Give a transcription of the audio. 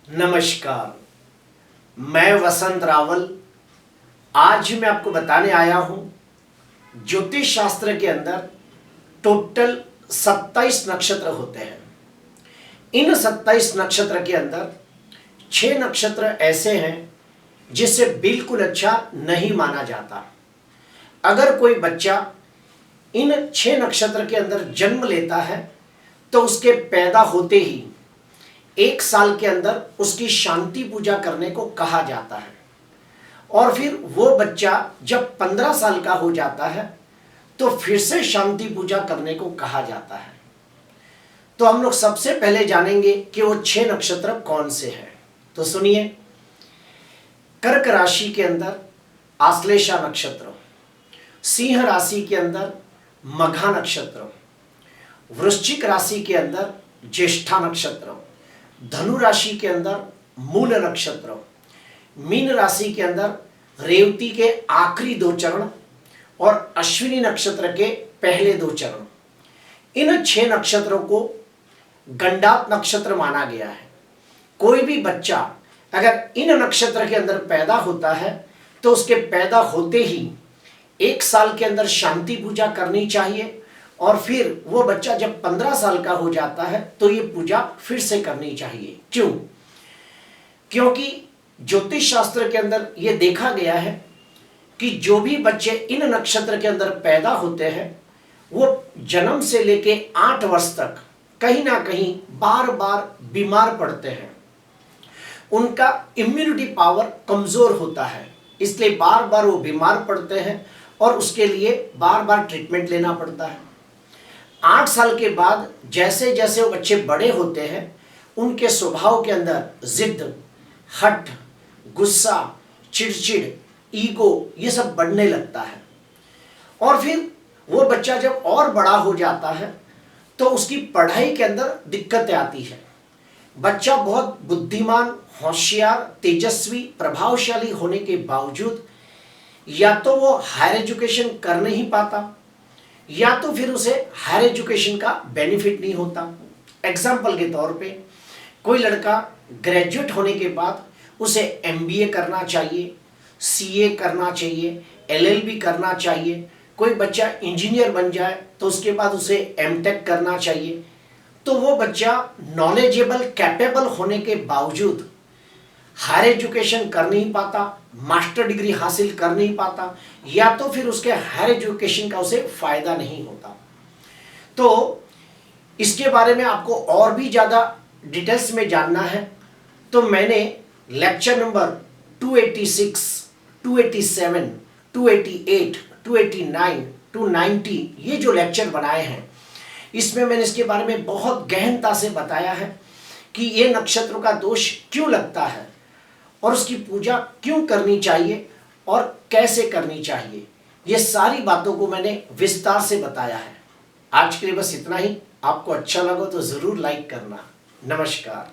नमस्कार। मैं वसंत रावल। आज मैं आपको बताने आया हूं ज्योतिष शास्त्र के अंदर टोटल 27 नक्षत्र होते हैं। इन 27 नक्षत्र के अंदर 6 नक्षत्र ऐसे हैं जिसे बिल्कुल अच्छा नहीं माना जाता। अगर कोई बच्चा इन 6 नक्षत्र के अंदर जन्म लेता है तो उसके पैदा होते ही 1 साल के अंदर उसकी शांति पूजा करने को कहा जाता है और फिर वो बच्चा जब 15 साल का हो जाता है तो फिर से शांति पूजा करने को कहा जाता है। तो हम लोग सबसे पहले जानेंगे कि वो 6 नक्षत्र कौन से हैं। तो सुनिए, कर्क राशि के अंदर आश्लेषा नक्षत्र, सिंह राशि के अंदर मघा नक्षत्र, वृश्चिक राशि के अंदर ज्येष्ठा नक्षत्र, धनु राशि के अंदर मूल नक्षत्र, मीन राशि के अंदर रेवती के आखिरी 2 चरण और अश्विनी नक्षत्र के पहले 2 चरण। इन 6 नक्षत्रों को गंडात नक्षत्र माना गया है। कोई भी बच्चा अगर इन नक्षत्र के अंदर पैदा होता है तो उसके पैदा होते ही 1 साल के अंदर शांति पूजा करनी चाहिए और फिर वो बच्चा जब 15 साल का हो जाता है तो ये पूजा फिर से करनी चाहिए। क्यों? क्योंकि ज्योतिष शास्त्र के अंदर ये देखा गया है कि जो भी बच्चे इन नक्षत्र के अंदर पैदा होते हैं वो जन्म से लेके 8 वर्ष तक कहीं ना कहीं बार बार बीमार पड़ते हैं। उनका इम्यूनिटी पावर कमजोर होता है, इसलिए बार बार वो बीमार पड़ते हैं और उसके लिए बार बार ट्रीटमेंट लेना पड़ता है। 8 साल के बाद जैसे जैसे वो बच्चे बड़े होते हैं उनके स्वभाव के अंदर जिद, हठ, गुस्सा, चिड़चिड़, ईगो ये सब बढ़ने लगता है और फिर वो बच्चा जब और बड़ा हो जाता है तो उसकी पढ़ाई के अंदर दिक्कतें आती है। बच्चा बहुत बुद्धिमान, होशियार, तेजस्वी, प्रभावशाली होने के बावजूद या तो वो हायर एजुकेशन कर नहीं पाता या तो फिर उसे हायर एजुकेशन का बेनिफिट नहीं होता। एग्जाम्पल के तौर पे कोई लड़का ग्रेजुएट होने के बाद उसे एमबीए करना चाहिए, सीए करना चाहिए, एलएलबी करना चाहिए। कोई बच्चा इंजीनियर बन जाए तो उसके बाद उसे एमटेक करना चाहिए। तो वो बच्चा नॉलेजेबल, कैपेबल होने के बावजूद हायर एजुकेशन कर नहीं पाता, मास्टर डिग्री हासिल कर नहीं पाता या तो फिर उसके हायर एजुकेशन का उसे फायदा नहीं होता। तो इसके बारे में आपको और भी ज़्यादा डिटेल्स में जानना है तो मैंने लेक्चर नंबर 286, 287, 288, 289, 290 ये जो लेक्चर बनाए हैं इसमें मैंने इसके बारे में बहुत गहनता से बताया है कि ये नक्षत्रों का दोष क्यों लगता है और उसकी पूजा क्यों करनी चाहिए और कैसे करनी चाहिए। ये सारी बातों को मैंने विस्तार से बताया है। आज के लिए बस इतना ही। आपको अच्छा लगा तो ज़रूर लाइक करना। नमस्कार।